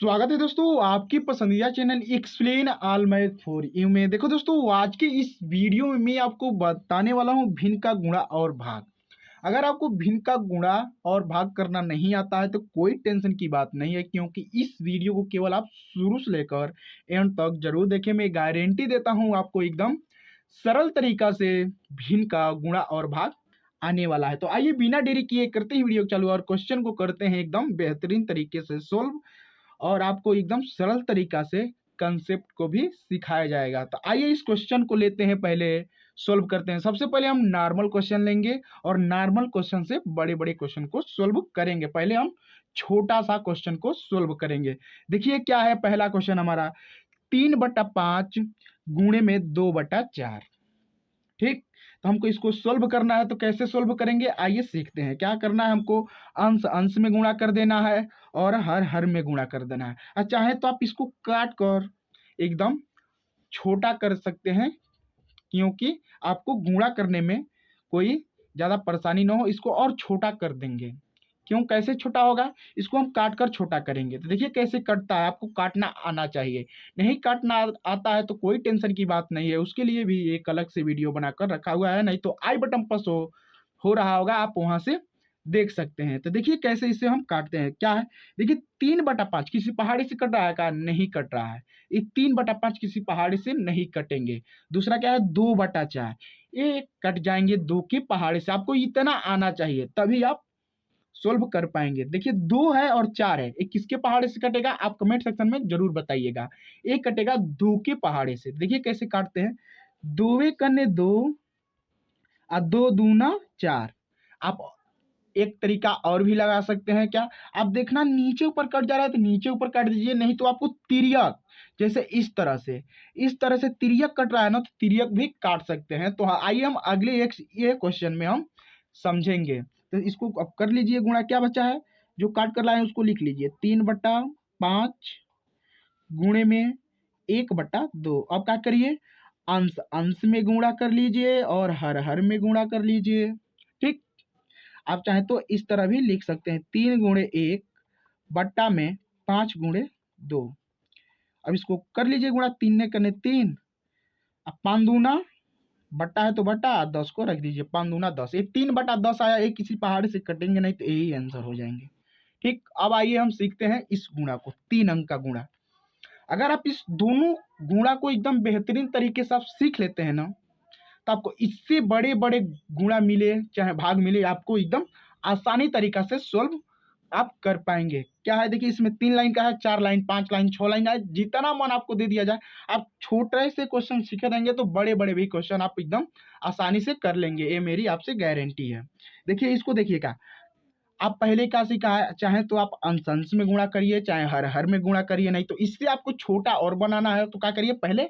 स्वागत है दोस्तों आपकी पसंदीदा channel explain all math for you में। देखो दोस्तों, आज के इस वीडियो में मैं आपको बताने वाला हूं भिन्न का गुणा और भाग। अगर आपको भिन्न का गुणा और भाग करना नहीं आता है तो कोई टेंशन की बात नहीं है, क्योंकि इस वीडियो को केवल आप शुरू से लेकर एंड तक जरूर देखें। मैं गारंटी देता हूं आपको एकदम सरल तरीका से भिन्न का गुणा और भाग आने वाला है। तो आइए बिना देरी किए करते ही वीडियो चालू और क्वेश्चन को करते हैं एकदम बेहतरीन तरीके से सोल्व, और आपको एकदम सरल तरीका से कंसेप्ट को भी सिखाया जाएगा। तो आइए इस क्वेश्चन को लेते हैं, पहले सोल्व करते हैं। सबसे पहले हम नॉर्मल क्वेश्चन लेंगे और नॉर्मल क्वेश्चन से बड़े बड़े क्वेश्चन को सोल्व करेंगे। पहले हम छोटा सा क्वेश्चन को सोल्व करेंगे। देखिए क्या है पहला क्वेश्चन हमारा, 3/5 गुणे में 2/4। ठीक, तो हमको इसको सोल्व करना है। तो कैसे सोल्व करेंगे आइए सीखते हैं। क्या करना है हमको, अंश अंश में गुणा कर देना है और हर हर में गुणा कर देना है। और चाहे तो आप इसको काट कर एकदम छोटा कर सकते हैं, क्योंकि आपको गुणा करने में कोई ज़्यादा परेशानी ना हो। इसको और छोटा कर देंगे। क्यों, कैसे छोटा होगा, इसको हम काट कर छोटा करेंगे। तो देखिए कैसे कटता है, आपको काटना आना चाहिए। नहीं काटना आता है तो कोई टेंशन की बात नहीं है, उसके लिए भी एक अलग से वीडियो बनाकर रखा हुआ है, नहीं तो आई बटन पर शो हो रहा होगा, आप वहां से देख सकते हैं। तो देखिए कैसे इसे हम काटते हैं। क्या है, देखिए 3/5 किसी पहाड़ी से कट रहा है, का नहीं कट रहा है। ये 3/5 किसी पहाड़ी से नहीं कटेंगे। दूसरा क्या है, 2/4 ये कट जाएंगे 2 के पहाड़ी से। आपको इतना आना चाहिए तभी आप सोल्व कर पाएंगे। देखिए 2 है और 4 है, एक किसके पहाड़े से कटेगा आप कमेंट सेक्शन में जरूर बताइएगा। एक कटेगा 2 के पहाड़े से। देखिए कैसे काटते हैं, 2 कन्ने 2 और 2 दूना 4। आप एक तरीका और भी लगा सकते हैं। क्या, आप देखना नीचे ऊपर कट जा रहा है तो नीचे ऊपर काट दीजिए, नहीं तो आपको तिर्यक जैसे इस तरह से तिर्यक कट रहा है ना, तो तिर्यक भी काट सकते हैं। तो आइए हम अगले एक ये क्वेश्चन में हम समझेंगे। तो इसको अब कर लीजिए गुणा। क्या बचा है, जो काट कर लाए हैं उसको लिख लीजिए, 3/5 गुणे में 1/2। अब क्या करिए, अंश अंश में गुणा कर लीजिए और हर हर में गुणा कर लीजिए। ठीक, आप चाहे तो इस तरह भी लिख सकते हैं, 3/1/5 गुणे 2। अब इसको कर लीजिए गुणा, 3 ने करने 3, अब 5 दूना, बट्टा है तो बट्टा, 10 को रख दीजिए, 5 दूना 10। ये 3/10 आया, ये किसी पहाड़ से कटेंगे नहीं तो यही आंसर हो जाएंगे। ठीक, अब आइए हम सीखते हैं इस गुणा को, 3 अंक का गुणा। अगर आप इस दोनों गुणा को एकदम बेहतरीन तरीके से आप सीख लेते हैं ना, तो आपको इससे बड़े बड़े गुणा मिले चाहे भाग मिले, आपको एकदम आसानी तरीका से सोल्व आप कर पाएंगे। क्या है, देखिए इसमें 3 लाइन का है, 4 लाइन, 5 लाइन, 6 लाइन है, जितना मन आपको दे दिया जाए। आप छोटे से क्वेश्चन सीखे रहेंगे तो बड़े बड़े भी क्वेश्चन आप एकदम आसानी से कर लेंगे, ये मेरी आपसे गारंटी है। देखिए इसको देखिएगा, आप पहले क्या सीखा है, चाहे तो आप अंश अंश में गुणा करिए चाहे हर हर में गुणा करिए, नहीं तो इससे आपको छोटा और बनाना है तो क्या करिए, पहले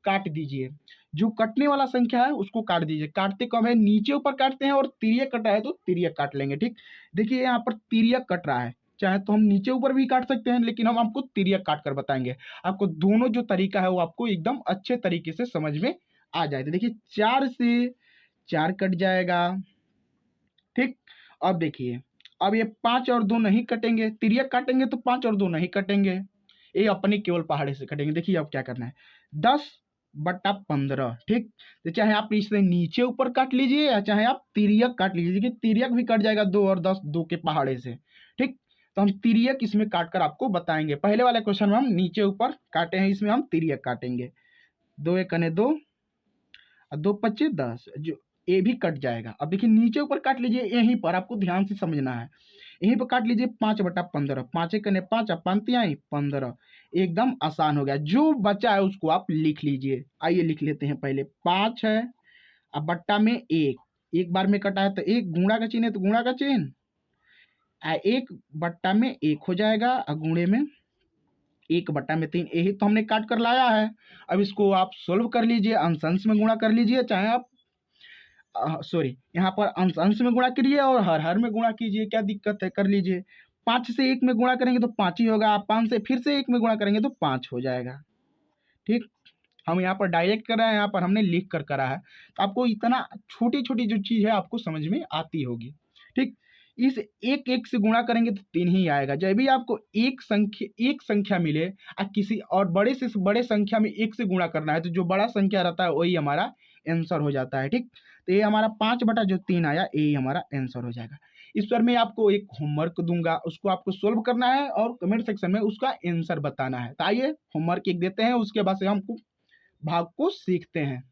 काट दीजिए। जो कटने वाला संख्या है उसको काट दीजिए। काटते कब है, नीचे ऊपर काटते हैं, और तिर्यक कटा है तो तिर्यक काट लेंगे। ठीक, देखिए यहाँ पर तिर्यक कट रहा है, चाहे तो हम नीचे ऊपर भी काट सकते हैं, लेकिन हम आपको तिर्यक काट कर बताएंगे। आपको दोनों जो तरीका है वो आपको एकदम अच्छे तरीके से समझ में आ जाए। तो देखिए 4 से 4 कट जाएगा। ठीक, अब देखिए, अब ये 5 और 2 नहीं कटेंगे, तिर्यक काटेंगे तो 5 और 2 नहीं कटेंगे, ये अपने केवल पहाड़े से कटेंगे। देखिए अब क्या करना है, 10/15। ठीक, तो चाहे आप इसे नीचे ऊपर काट लीजिए या चाहे आप तिर्यक काट लीजिए, कि तिर्यक भी कट जाएगा 2 और 10 2 के पहाड़े से। ठीक, तो हम तिर्यक इसमें काट कर आपको बताएंगे। पहले वाले क्वेश्चन में हम नीचे ऊपर काटे हैं, इसमें हम तिर्यक काटेंगे। 2 एकने 2 और 2×5 10, जो ए भी कट जाएगा। अब देखिए नीचे ऊपर काट लीजिए, यहीं पर आपको ध्यान से समझना है। यहीं पर काट लीजिए 5/15, 5 एकने 5 और 5 तिहाई 15। एकदम आसान हो गया। जो बचा है उसको आप लिख लीजिए। आइए लिख लेते हैं। पहले 5 है, अब बट्टा में 1, एक बार में कटा है तो एक, गुणा का चिन्ह है तो गुणा का चिन्ह, 1/1 हो जाएगा, और गुणे में 1/3, यही तो हमने काट कर लाया है। अब इसको आप सोल्व कर लीजिए, अंश अंश में गुणा कर लीजिए, चाहे आप सॉरी, यहाँ पर अंश अंश में गुणा करिए और हर हर में गुणा कीजिए, क्या दिक्कत है, कर लीजिए। 5 से 1 में गुणा करेंगे तो 5 ही होगा, आप 5 से फिर से 1 में गुणा करेंगे तो 5 हो जाएगा। ठीक, हम यहाँ पर डायरेक्ट कर रहे हैं, यहाँ पर हमने लिख कर करा है, तो आपको इतना छोटी छोटी जो चीज़ है आपको समझ में आती होगी। ठीक, इस एक एक से गुणा करेंगे तो 3 ही आएगा। जब भी आपको एक संख्या मिले और किसी और बड़े से बड़े संख्या में 1 से गुणा करना है, तो जो बड़ा संख्या रहता है वही हमारा आंसर हो जाता है। ठीक, तो ये हमारा 5/3 आया, यही हमारा आंसर हो जाएगा। इस पर मैं आपको एक होमवर्क दूंगा, उसको आपको सोल्व करना है और कमेंट सेक्शन में उसका आंसर बताना है। तो आइए होमवर्क एक देते हैं, उसके बाद से हमको भाग को सीखते हैं।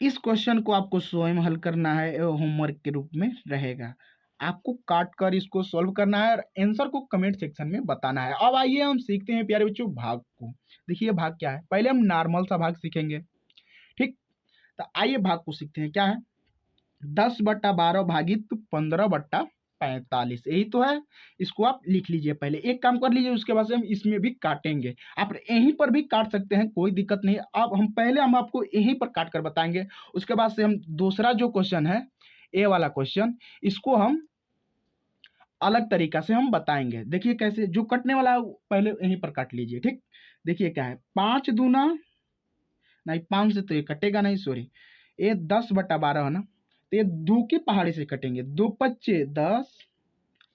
इस क्वेश्चन को आपको स्वयं हल करना है, होमवर्क के रूप में रहेगा। आपको काट कर इसको सॉल्व करना है और आंसर को कमेंट सेक्शन में बताना है। अब आइए हम सीखते हैं प्यारे बच्चों भाग को। देखिए भाग क्या है, पहले हम नॉर्मल सा भाग सीखेंगे। ठीक, तो आइए भाग को सीखते हैं। क्या है, 10/12 भागित 15/45, यही तो है। इसको आप लिख लीजिए, पहले एक काम कर लीजिए, उसके बाद से हम इसमें भी काटेंगे। आप यहीं पर भी काट सकते हैं, कोई दिक्कत नहीं। अब हम आपको यहीं पर काट कर बताएंगे, उसके बाद से हम दूसरा जो क्वेश्चन है, ए वाला क्वेश्चन, इसको हम अलग तरीका से हम बताएंगे। देखिए कैसे, जो कटने वाला है पहले यहीं पर काट लीजिए। ठीक, देखिए क्या है, 5 दूना नहीं, 5 से तो ये कटेगा नहीं, सॉरी, ये 10/12 है ना, तो ये 2 के पहाड़े से कटेंगे। 2×5 = 10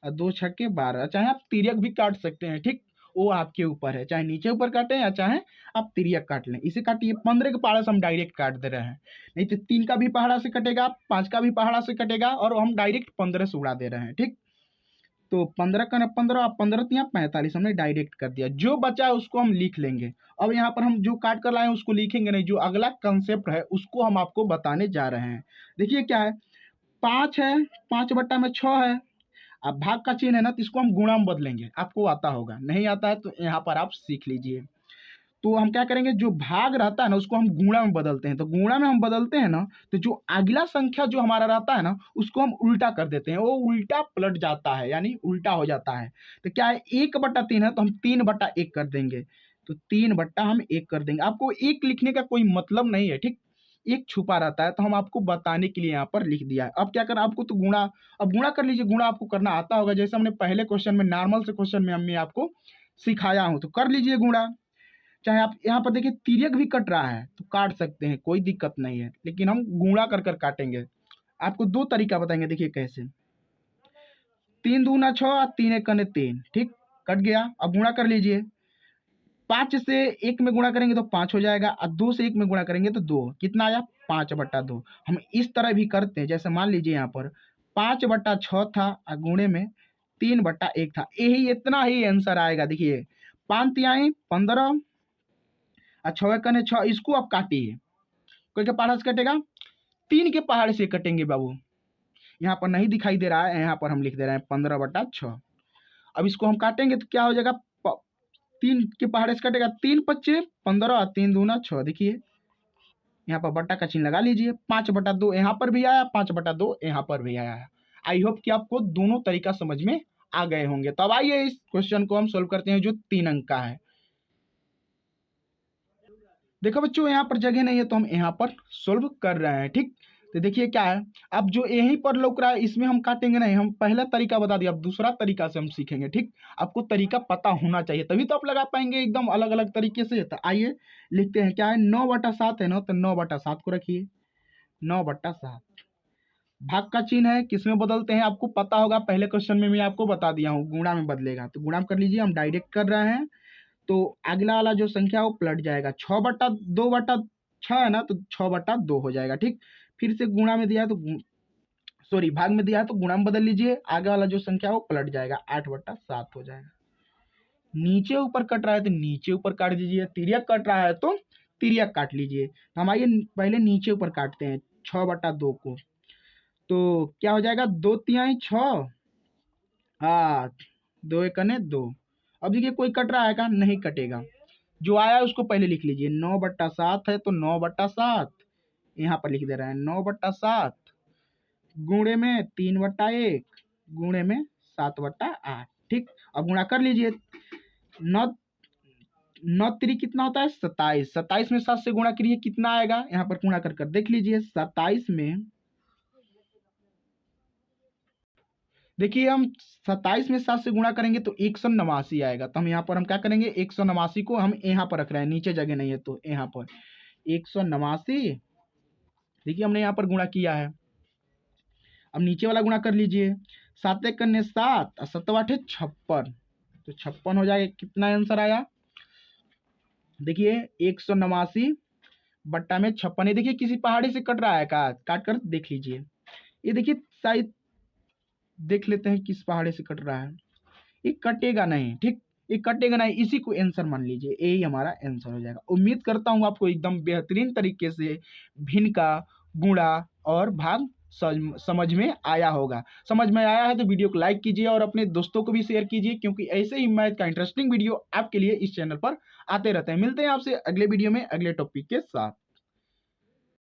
और 2×6 = 12। चाहे आप तिर्यक भी काट सकते हैं। ठीक, वो आपके ऊपर है, चाहे नीचे ऊपर काटें या चाहे आप तिर्यक काट लें। इसे काटिए, 15 के पहाड़ा से हम डायरेक्ट काट दे रहे हैं, नहीं तो 3 का भी पहाड़ा से कटेगा, 5 का भी पहाड़ा से कटेगा, और हम डायरेक्ट 15 से उड़ा दे रहे हैं। ठीक, तो 15 का 15 और 15 तो यहाँ 45 हमने डायरेक्ट कर दिया। जो बचा है उसको हम लिख लेंगे। अब यहाँ पर हम जो काट कर लाए हैं उसको लिखेंगे नहीं, जो अगला कंसेप्ट है उसको हम आपको बताने जा रहे हैं। देखिए क्या है, 5 है, 5/6 है। अब भाग का चिन्ह है ना, तो इसको हम गुणा में बदलेंगे। आपको आता होगा, नहीं आता है तो यहाँ पर आप सीख लीजिए। तो हम क्या करेंगे, जो भाग रहता है ना उसको हम गुणा में बदलते हैं। तो गुणा में हम बदलते हैं ना, तो जो अगला संख्या जो हमारा रहता है ना उसको हम उल्टा कर देते हैं, वो उल्टा पलट जाता है, यानी उल्टा हो जाता है। तो क्या है, 1/3 है तो हम 3/1 कर देंगे। तो 3/1 कर देंगे। आपको एक लिखने का कोई मतलब नहीं है। ठीक, एक छुपा रहता है, तो हम आपको बताने के लिए यहाँ पर लिख दिया है। अब क्या करना आपको, तो गुणा, अब गुणा कर लीजिए। गुणा आपको करना आता होगा, जैसे हमने पहले क्वेश्चन में, नॉर्मल से क्वेश्चन में हमने आपको सिखाया हूँ, तो कर लीजिए गुणा। चाहे आप यहाँ पर देखिए तिर्यक भी कट रहा है तो काट सकते हैं, कोई दिक्कत नहीं है, लेकिन हम गुणा कर कर काटेंगे। आपको 2 तरीका बताएंगे, देखिए कैसे। 3 दूना 6 और 3 एक 3। ठीक, कट गया। अब गुणा कर लीजिए। 5 से 1 में गुणा करेंगे तो 5 हो जाएगा, और 2 से 1 में गुणा करेंगे तो 2। कितना आया, 5/2। हम इस तरह भी करते हैं, जैसे मान लीजिए यहाँ पर 5/6 था और गुणे में 3/1 था, यही इतना ही आंसर आएगा। देखिए 5 तिहाई 15 और 6 एक 6, इसको आप काटिए। कोई के पहाड़ से कटेगा, 3 के पहाड़ से कटेंगे बाबू। यहाँ पर नहीं दिखाई दे रहा है, यहाँ पर हम लिख दे रहे हैं 15/6। अब इसको हम काटेंगे तो क्या हो जाएगा, 3 के पहाड़े से कटेगा, 3×5 = 15 और 3 दूना 6। देखिए यहाँ पर बट्टा का चिन्ह लगा लीजिए। 5/2 यहाँ पर भी आया, 5/2 यहाँ पर भी आया है। आई होप कि आपको दोनों तरीका समझ में आ गए होंगे। तो अब आइए इस क्वेश्चन को हम सोल्व करते हैं, जो 3 अंक का है। देखो बच्चों, यहाँ पर जगह नहीं है तो हम यहाँ पर सोल्व कर रहे हैं। ठीक, तो देखिए क्या है, अब जो यहीं पर लौक रहा है इसमें हम काटेंगे नहीं, हम पहला तरीका बता दिया, अब दूसरा तरीका से हम सीखेंगे। ठीक, आपको तरीका पता होना चाहिए, तभी तो आप लगा पाएंगे एकदम अलग अलग तरीके से। तो आइए लिखते हैं। क्या है, 9/7 है ना, तो 9/7 को रखिए। 9/7 भाग का चिन्ह है, किसमें बदलते हैं आपको पता होगा, पहले क्वेश्चन में मैं आपको बता दिया हूँ, गुणा में बदलेगा। तो गुणा में कर लीजिए, हम डायरेक्ट कर रहे हैं। तो अगला वाला जो संख्या वो पलट जाएगा। 6/2/6 है ना, तो 6/2 हो जाएगा। ठीक, फिर से गुणा में दिया है तो सॉरी भाग में दिया है तो गुणा में बदल लीजिए, आगे वाला जो संख्या वो पलट जाएगा, 8/7 हो जाएगा। नीचे ऊपर कट रहा है तो नीचे ऊपर काट दीजिए, तिर्यक कट रहा है तो तिर्यक काट लीजिए। तो हम आइए पहले नीचे ऊपर काटते हैं 6/2 को। तो क्या हो जाएगा, 2 तिहाई 6, हाँ, 2 एक 2। अब देखिए कोई कट रहा है क्या, नहीं कटेगा। जो आया उसको पहले लिख लीजिए। 9/7 है तो 9/7 यहाँ पर लिख दे रहे हैं। 9/7 गुणे में 3/1 गुणे में 7/8। ठीक, अब गुणा कर लीजिए। 9 9 3 कितना होता है, 27। 27 में 7 से गुणा करिए, कितना आएगा, यहाँ पर गुणा कर कर देख लीजिए। 27 में देखिए, हम 27 में 7 से गुणा करेंगे तो 189 आएगा। तो हम यहाँ पर हम क्या करेंगे, 189 को हम यहाँ पर रख रहे हैं, नीचे जगह नहीं है तो यहाँ पर 189। देखिए हमने यहाँ पर गुणा किया है। अब नीचे वाला गुणा कर लीजिए, 7 एक करने 7 और 7 8 56, तो 56 हो जाएगा। कितना आंसर आया देखिए 189 बट्टा में 56। ये देखिए किसी पहाड़ी से कट रहा है, काट कर देख लीजिए। ये देखिए शायद देख लेते हैं किस पहाड़ी से कट रहा है। ये कटेगा नहीं, ठीक, ये कटेगा नहीं, इसी को आंसर मान लीजिए, यही हमारा आंसर हो जाएगा। उम्मीद करता हूँ आपको एकदम बेहतरीन तरीके से भिन्न का गुणा और भाग समझ में आया होगा। समझ में आया है तो वीडियो को लाइक कीजिए और अपने दोस्तों को भी शेयर कीजिए, क्योंकि ऐसे ही मैथ का इंटरेस्टिंग वीडियो आपके लिए इस चैनल पर आते रहते हैं। मिलते हैं आपसे अगले वीडियो में अगले टॉपिक के साथ।